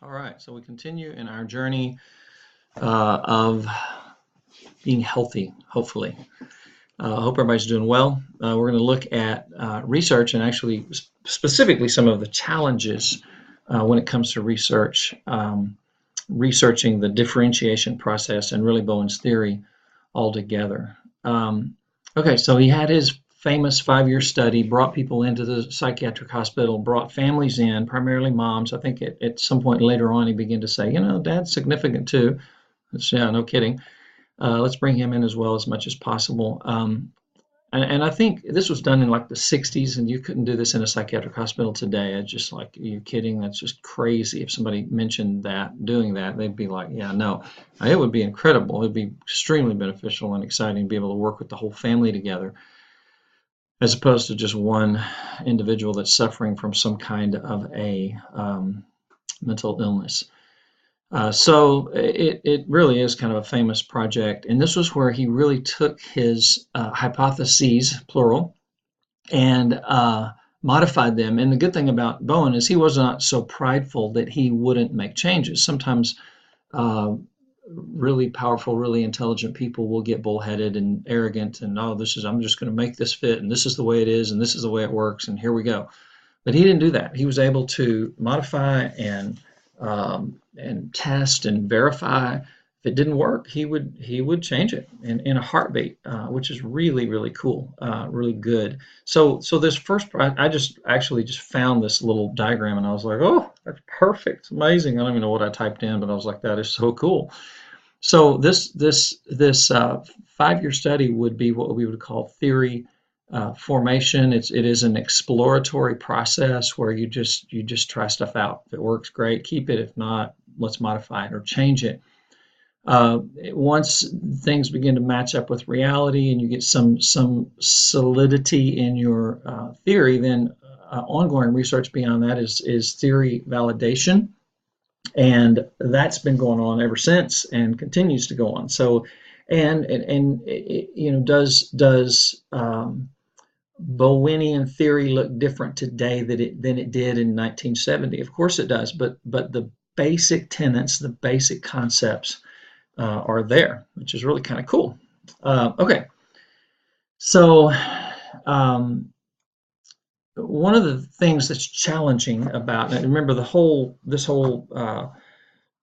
All right, so we continue in our journey of being healthy, hopefully. I hope everybody's doing well. We're going to look at research and actually specifically some of the challenges when it comes to research, researching the differentiation process and really Bowen's theory altogether. Okay, so he had his famous 5-year study, brought people into the psychiatric hospital, brought families in, primarily moms. I think at some point later on he began to say, dad's significant too. Yeah, no kidding. Let's bring him in as well as much as possible. And I think this was done in like the 60s, and you couldn't do this in a psychiatric hospital today. It's just like, are you kidding? That's just crazy. If somebody mentioned that, doing that, they'd be like, yeah, no. It would be incredible. It would be extremely beneficial and exciting to be able to work with the whole family together, as opposed to just one individual that's suffering from some kind of a mental illness. So it really is kind of a famous project. And this was where he really took his hypotheses, plural, and modified them. And the good thing about Bowen is he was not so prideful that he wouldn't make changes. Sometimes uh, really powerful, really intelligent people will get bullheaded and arrogant and, oh, I'm just going to make this fit, and this is the way it is, and this is the way it works, and here we go. But he didn't do that. He was able to modify and test and verify. If it didn't work, he would change it in a heartbeat, which is really really cool, really good. So this first, I just actually just found this little diagram and I was like, oh, that's perfect, it's amazing. I don't even know what I typed in, but I was like, that is so cool. So this 5-year study would be what we would call theory formation. It is an exploratory process where you just try stuff out. If it works, great, keep it. If not, let's modify it or change it. Once things begin to match up with reality and you get some solidity in your theory, then ongoing research beyond that is theory validation, and that's been going on ever since and continues to go on. So, and does Bowenian theory look different today than it did in 1970? Of course it does, but the basic tenets, the basic concepts are there, which is really kind of cool. Okay, so one of the things that's challenging about, and remember this whole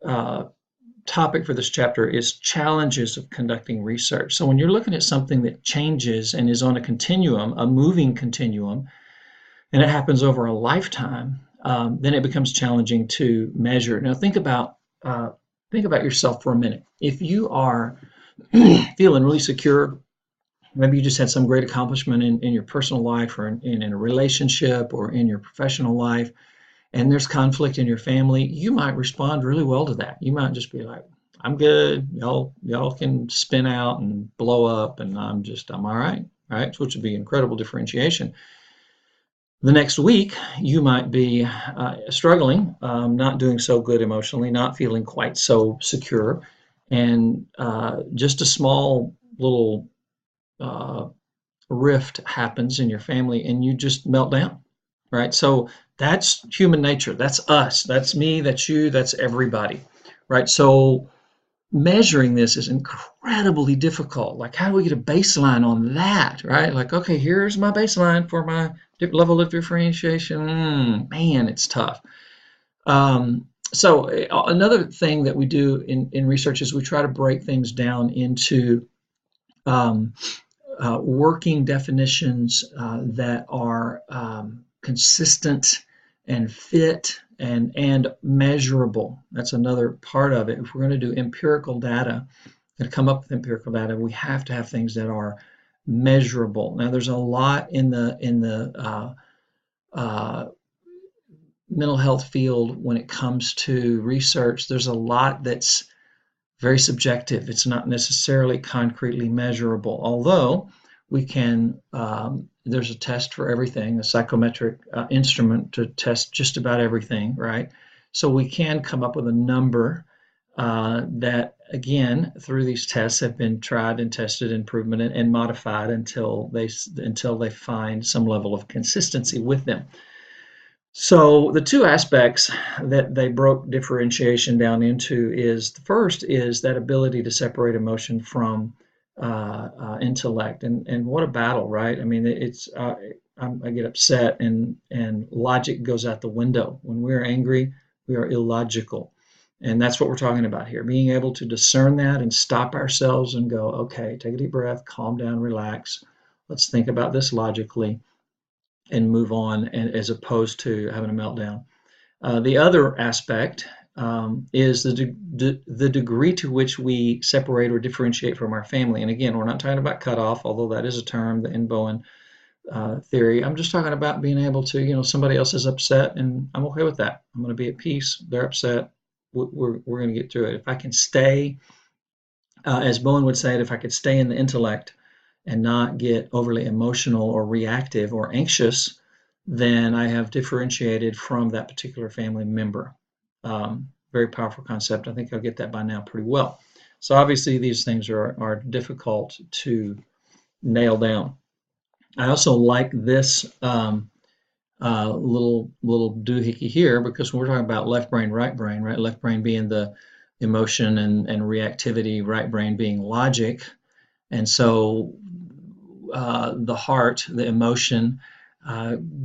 uh, topic for this chapter is challenges of conducting research. So when you're looking at something that changes and is on a continuum, a moving continuum, and it happens over a lifetime, then it becomes challenging to measure. Now think about yourself for a minute. If you are feeling really secure, maybe you just had some great accomplishment in your personal life or in a relationship or in your professional life, and there's conflict in your family, you might respond really well to that. You might just be like, I'm good. Y'all can spin out and blow up, and I'm all right. All right, which would be incredible differentiation. The next week, you might be struggling, not doing so good emotionally, not feeling quite so secure, and just a small little uh, rift happens in your family, and you just melt down, right? So that's human nature. That's us. That's me. That's you. That's everybody, right? So measuring this is incredibly difficult. Like, how do we get a baseline on that, right? Like, okay, here's my baseline for my level of differentiation. Man, it's tough. So another thing that we do in research is we try to break things down into um, working definitions that are consistent and fit and measurable. That's another part of it. If we're going to do empirical data and come up with empirical data, we have to have things that are measurable. Now, there's a lot in the uh, mental health field when it comes to research. There's a lot that's very subjective. It's not necessarily concretely measurable, although we can, there's a test for everything, a psychometric instrument to test just about everything, right? So we can come up with a number that, again, through these tests have been tried and tested, improvement and modified until they find some level of consistency with them. So the two aspects that they broke differentiation down into is the first is that ability to separate emotion from intellect, and what a battle, right? I mean, I get upset and logic goes out the window. When we're angry, we are illogical, and that's what we're talking about here. Being able to discern that and stop ourselves and go, okay, take a deep breath, calm down, relax. Let's think about this logically and move on, and as opposed to having a meltdown. The other aspect is the degree to which we separate or differentiate from our family. And again, we're not talking about cutoff, although that is a term in Bowen theory. I'm just talking about being able to, somebody else is upset and I'm okay with that. I'm going to be at peace. They're upset. We're going to get through it. If I can stay, as Bowen would say it, if I could stay in the intellect and not get overly emotional or reactive or anxious, then I have differentiated from that particular family member. Very powerful concept. I think I'll get that by now pretty well. So obviously these things are difficult to nail down. I also like this little doohickey here, because when we're talking about left brain, right? Left brain being the emotion and reactivity, right brain being logic. And so the heart, the emotion,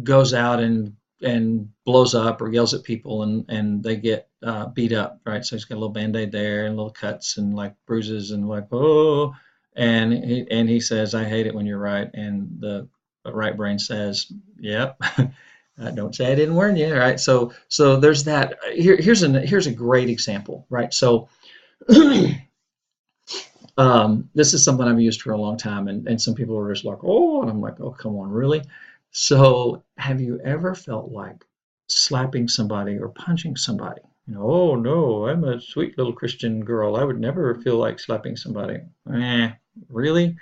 goes out and blows up or yells at people, and they get beat up, right? So he's got a little band-aid there and little cuts and like bruises and like, oh, and he says, I hate it when you're right. And the right brain says, yep. Don't say I didn't warn you, right? So there's that. Here's a great example, right? So this is something I've used for a long time, and some people are just like, oh, and I'm like, oh, come on, really? So have you ever felt like slapping somebody or punching somebody? Oh no, I'm a sweet little Christian girl. I would never feel like slapping somebody. Really?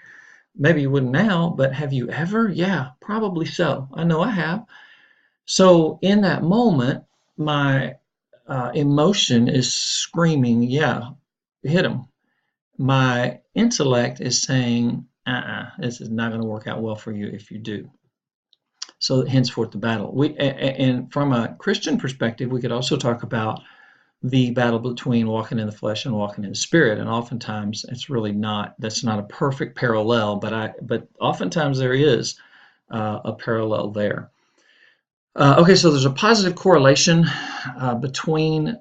Maybe you wouldn't now, but have you ever? Yeah, probably so. I know I have. So in that moment, my emotion is screaming, yeah, hit him. My intellect is saying, this is not going to work out well for you if you do. So henceforth the battle. And from a Christian perspective, we could also talk about the battle between walking in the flesh and walking in the spirit. And oftentimes it's really not, that's not a perfect parallel, but oftentimes there is a parallel there. Okay, so there's a positive correlation between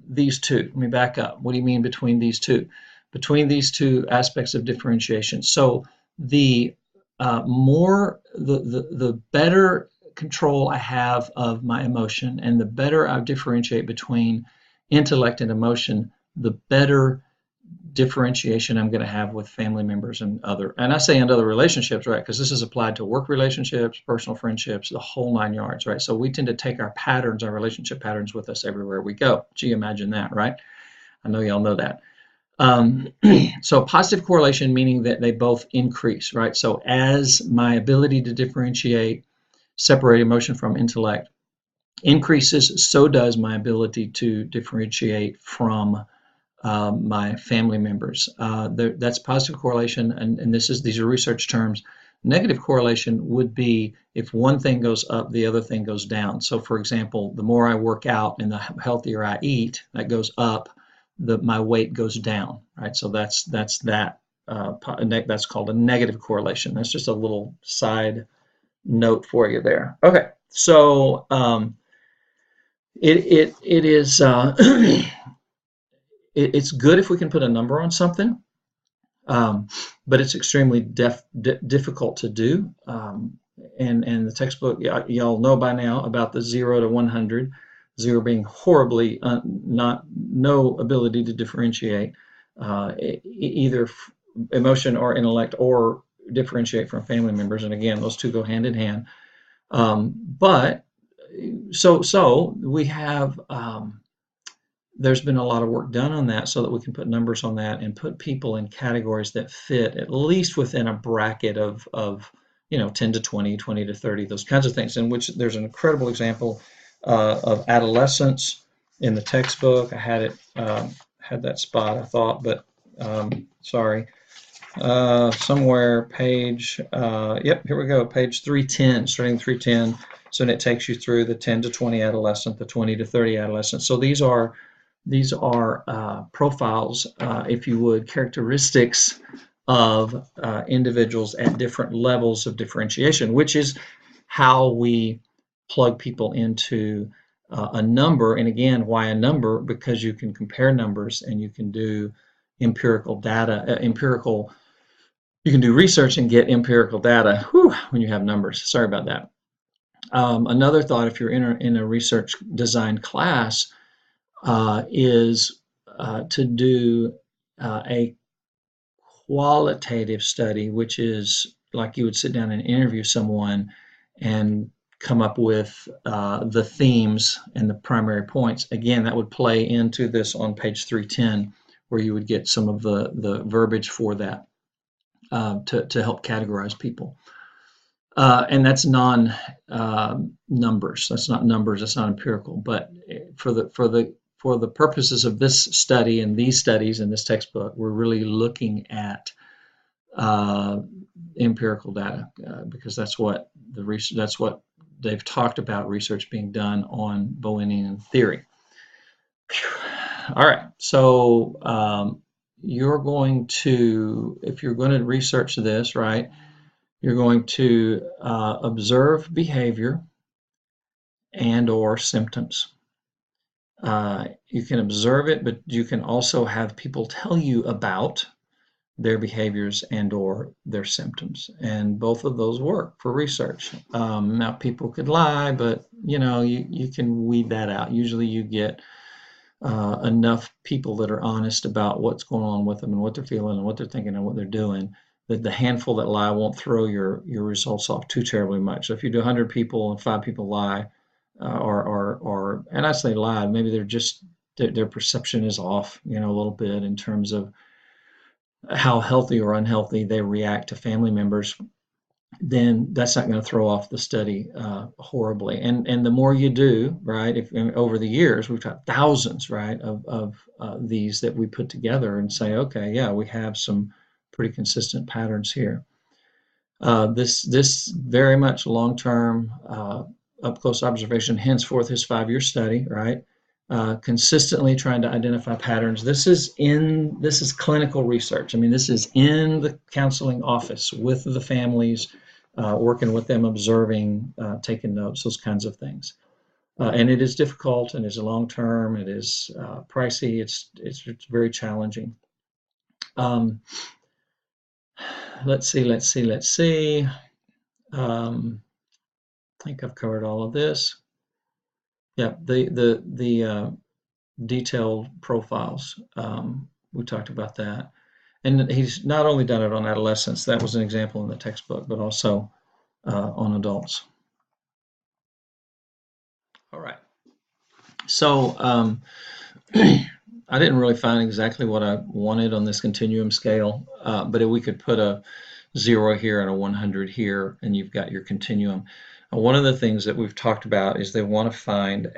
these two. Let me back up. What do you mean between these two? Between these two aspects of differentiation. So the the better control I have of my emotion, and the better I differentiate between intellect and emotion, the better differentiation I'm going to have with family members and I say and other relationships, right? Because this is applied to work relationships, personal friendships, the whole 9 yards, right? So we tend to take our patterns, our relationship patterns with us everywhere we go. Gee, imagine that, right? I know y'all know that. So positive correlation, meaning that they both increase, right? So as my ability to differentiate, separate emotion from intellect increases, so does my ability to differentiate from my family members. That's positive correlation, and these are research terms. Negative correlation would be if one thing goes up, the other thing goes down. So, for example, the more I work out and the healthier I eat, that goes up. My weight goes down, right? So that's that. That's called a negative correlation. That's just a little side note for you there. Okay, so it is. It's good if we can put a number on something, but it's extremely difficult to do. And the textbook, y'all know by now about the 0 to 100, 0 being horribly no ability to differentiate either emotion or intellect or differentiate from family members. And again, those two go hand in hand. But so we have. There's been a lot of work done on that so that we can put numbers on that and put people in categories that fit at least within a bracket of 10 to 20, 20 to 30, those kinds of things, in which there's an incredible example of adolescence in the textbook. I had it had that spot, I thought, but sorry. Somewhere page, yep, here we go, page 310, starting 310. So it takes you through the 10 to 20 adolescent, the 20 to 30 adolescent. So these are profiles, if you would, characteristics of individuals at different levels of differentiation, which is how we plug people into a number. And again, why a number? Because you can compare numbers and you can do empirical data, you can do research and get empirical data when you have numbers. Sorry about that. Another thought, if you're in a research design class, is to do a qualitative study, which is like you would sit down and interview someone and come up with the themes and the primary points. Again, that would play into this on page 310, where you would get some of the verbiage for that to help categorize people. And that's non-numbers. That's not numbers. That's not empirical. But for the purposes of this study and these studies in this textbook, we're really looking at empirical data because that's what they've talked about research being done on Bowenian theory. All right, so you're going to, if you're going to research this, right, you're going to observe behavior and or symptoms. You can observe it, but you can also have people tell you about their behaviors and or their symptoms. And both of those work for research. Now, people could lie, but you can weed that out. Usually you get enough people that are honest about what's going on with them and what they're feeling and what they're thinking and what they're doing, that the handful that lie won't throw your results off too terribly much. So if you do 100 people and 5 people lie, and I say lie, maybe they're just their perception is off, a little bit in terms of how healthy or unhealthy they react to family members, then that's not going to throw off the study horribly. And the more you do, right, if over the years, we've got thousands, right, of these that we put together and say, okay, yeah, we have some pretty consistent patterns here. This very much long-term, up-close observation, henceforth his 5-year study, right? Consistently trying to identify patterns. This is clinical research. I mean, this is in the counseling office with the families, working with them, observing, taking notes, those kinds of things. And it is difficult, and it's long term. It is pricey. It's very challenging. Let's see. I think I've covered all of this. Yeah, the detailed profiles. We talked about that. And he's not only done it on adolescents, that was an example in the textbook, but also on adults. All right. So I didn't really find exactly what I wanted on this continuum scale, but if we could put a 0 here and a 100 here, and you've got your continuum. One of the things that we've talked about is they want to find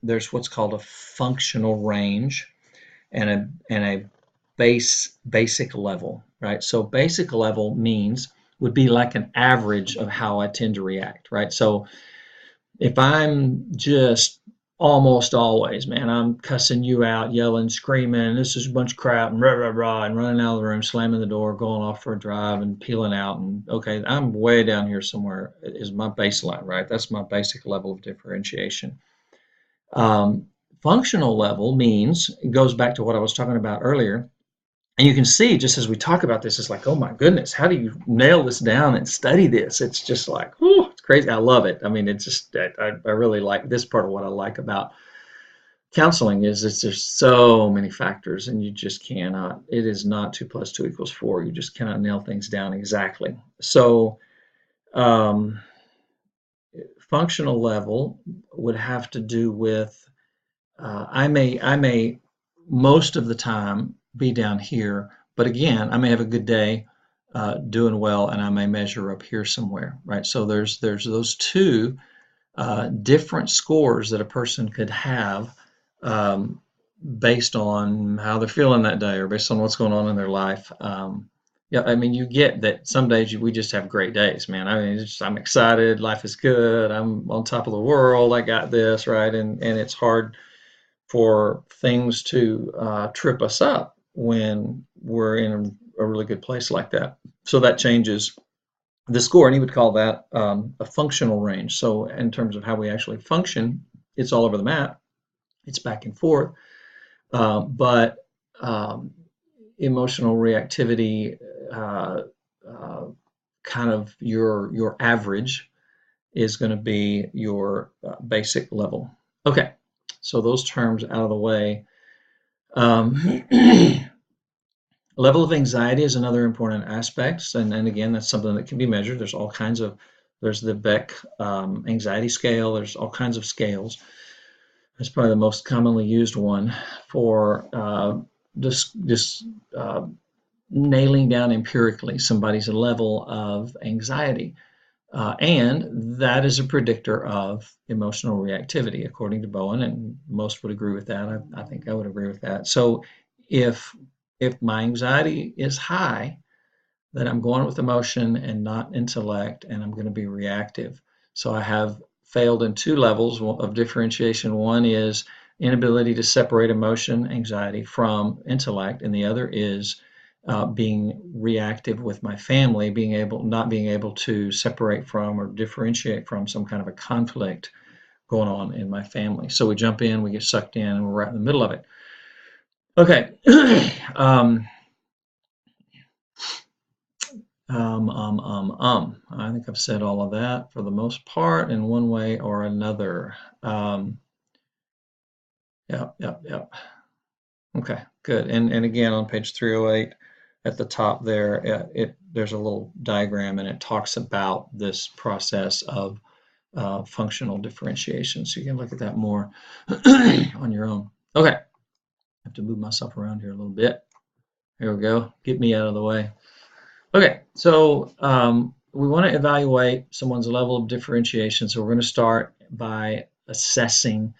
there's what's called a functional range and a basic level, right? So basic level would be like an average of how I tend to react, right? So if I'm just almost always, man, I'm cussing you out, yelling, screaming, this is a bunch of crap, and rah, rah, rah, and running out of the room, slamming the door, going off for a drive, and peeling out, and okay, I'm way down here somewhere is my baseline, right? That's my basic level of differentiation. Functional level means, it goes back to what I was talking about earlier, and you can see just as we talk about this, it's like, oh my goodness, how do you nail this down and study this? It's just like, whew, it's crazy. I love it. I mean, it's just, I really like this part of what I like about counseling is there's so many factors and you just cannot, it is not 2 + 2 = 4. You just cannot nail things down exactly. So functional level would have to do with, I may most of the time be down here, but again, I may have a good day doing well, and I may measure up here somewhere, right? So there's those two different scores that a person could have based on how they're feeling that day or based on what's going on in their life. Yeah, I mean, you get that some days we just have great days, man. I mean, I'm excited, life is good, I'm on top of the world, I got this, right? And it's hard for things to trip us up when we're in a really good place like that. So that changes the score, and he would call that a functional range. So in terms of how we actually function, it's all over the map. It's back and forth, but um, emotional reactivity, uh, uh, kind of your average, is going to be your basic level. Okay, so those terms out of the way. Um, Level of anxiety is another important aspect, and again, that's something that can be measured. There's all kinds of, there's the Beck anxiety scale. There's all kinds of scales. That's probably the most commonly used one for just nailing down empirically somebody's level of anxiety. And that is a predictor of emotional reactivity, according to Bowen, and most would agree with that. I think I would agree with that. So if my anxiety is high, then I'm going with emotion and not intellect, and I'm going to be reactive. So I have failed in two levels of differentiation. One is inability to separate emotion, anxiety, from intellect, and the other is being reactive with my family, not being able to separate from or differentiate from some kind of a conflict going on in my family. So we jump in, we get sucked in, and we're right in the middle of it. Okay. um, I think I've said all of that for the most part in one way or another. Yep, yep, yep. Okay, good. And again, on page 308 at the top there, there's a little diagram and it talks about this process of functional differentiation. So you can look at that more on your own. Okay, I have to move myself around here a little bit. Here we go. Get me out of the way. Okay, so we want to evaluate someone's level of differentiation. So we're going to start by assessing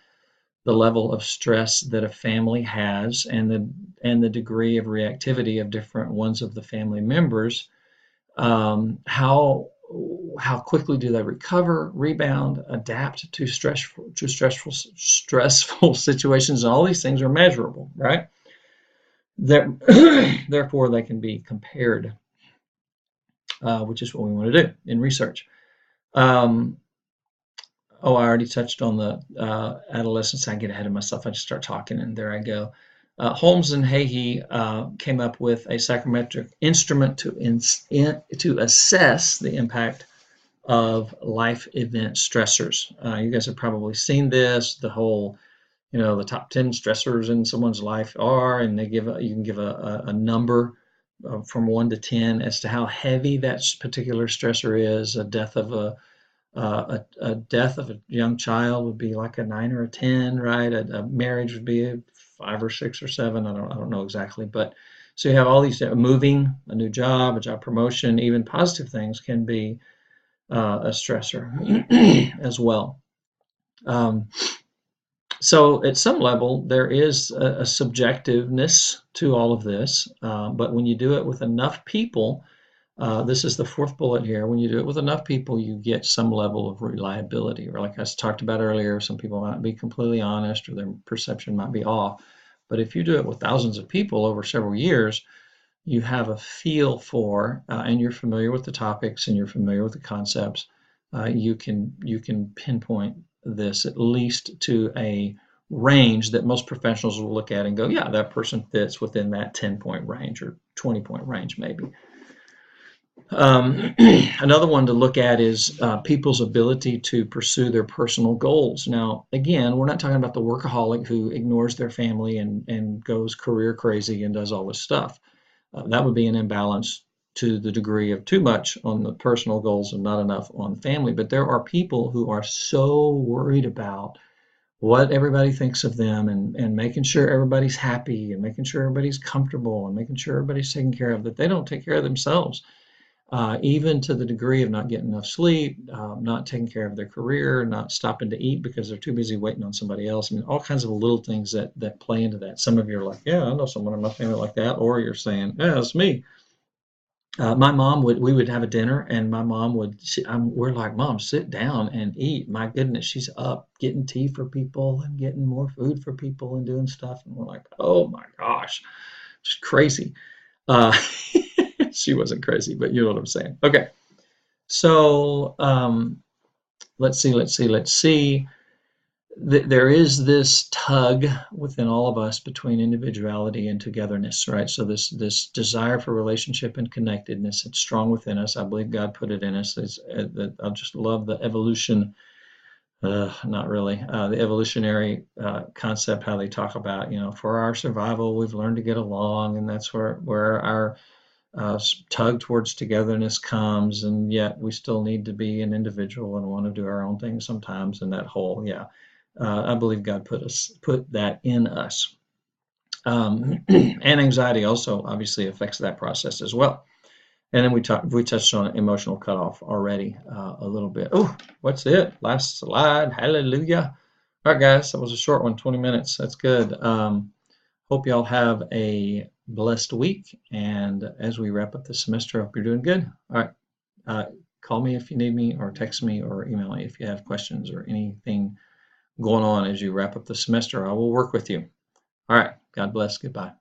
the level of stress that a family has and the degree of reactivity of different ones of the family members. How quickly do they recover, rebound, adapt to stressful situations? And all these things are measurable, right? Therefore, they can be compared, which is what we want to do in research. Um, I already touched on the adolescence. I get ahead of myself. I just start talking, and there I go. Holmes and Hahy came up with a psychometric instrument to assess the impact of life event stressors. You guys have probably seen this. The whole, the top 10 stressors in someone's life are, and you can give a number from 1 to 10 as to how heavy that particular stressor is. A death of a young child would be like a 9 or a 10, right? A marriage would be a 5 or 6 or 7. I don't know exactly, but so you have all these moving, a new job, a job promotion, even positive things can be a stressor as well. So at some level, there is a subjectiveness to all of this, but when you do it with enough people, this is the fourth bullet here. When you do it with enough people, you get some level of reliability. Or like I talked about earlier, some people might be completely honest or their perception might be off. But if you do it with thousands of people over several years, you have a feel for, and you're familiar with the topics and you're familiar with the concepts. You can pinpoint this at least to a range that most professionals will look at and go, yeah, that person fits within that 10-point range or 20-point range maybe. Another one to look at is people's ability to pursue their personal goals. Now, again, we're not talking about the workaholic who ignores their family and goes career crazy and does all this stuff. That would be an imbalance to the degree of too much on the personal goals and not enough on family. But there are people who are so worried about what everybody thinks of them and making sure everybody's happy and making sure everybody's comfortable and making sure everybody's taken care of that they don't take care of themselves, even to the degree of not getting enough sleep, not taking care of their career, not stopping to eat because they're too busy waiting on somebody else. I mean, all kinds of little things that play into that. Some of you are like, yeah, I know someone in my family like that, or you're saying, yeah, it's me. My mom we would have a dinner, and my mom we're like, Mom, sit down and eat. My goodness, she's up getting tea for people and getting more food for people and doing stuff. And we're like, oh my gosh, just crazy. Uh, she wasn't crazy, but you know what I'm saying. Okay. So let's see. There is this tug within all of us between individuality and togetherness, right? So this desire for relationship and connectedness, it's strong within us. I believe God put it in us. I just love the evolution. Not really. The evolutionary concept, how they talk about, for our survival, we've learned to get along, and that's where our tug towards togetherness comes, and yet we still need to be an individual and want to do our own thing sometimes. And that whole, yeah, I believe God put that in us. And anxiety also obviously affects that process as well. And then we touched on emotional cutoff already a little bit. Oh, what's it? Last slide. Hallelujah. All right, guys, that was a short one, 20 minutes. That's good. Hope y'all have a blessed week. And as we wrap up the semester, I hope you're doing good. All right. Call me if you need me, or text me, or email me if you have questions or anything going on as you wrap up the semester. I will work with you. All right. God bless. Goodbye.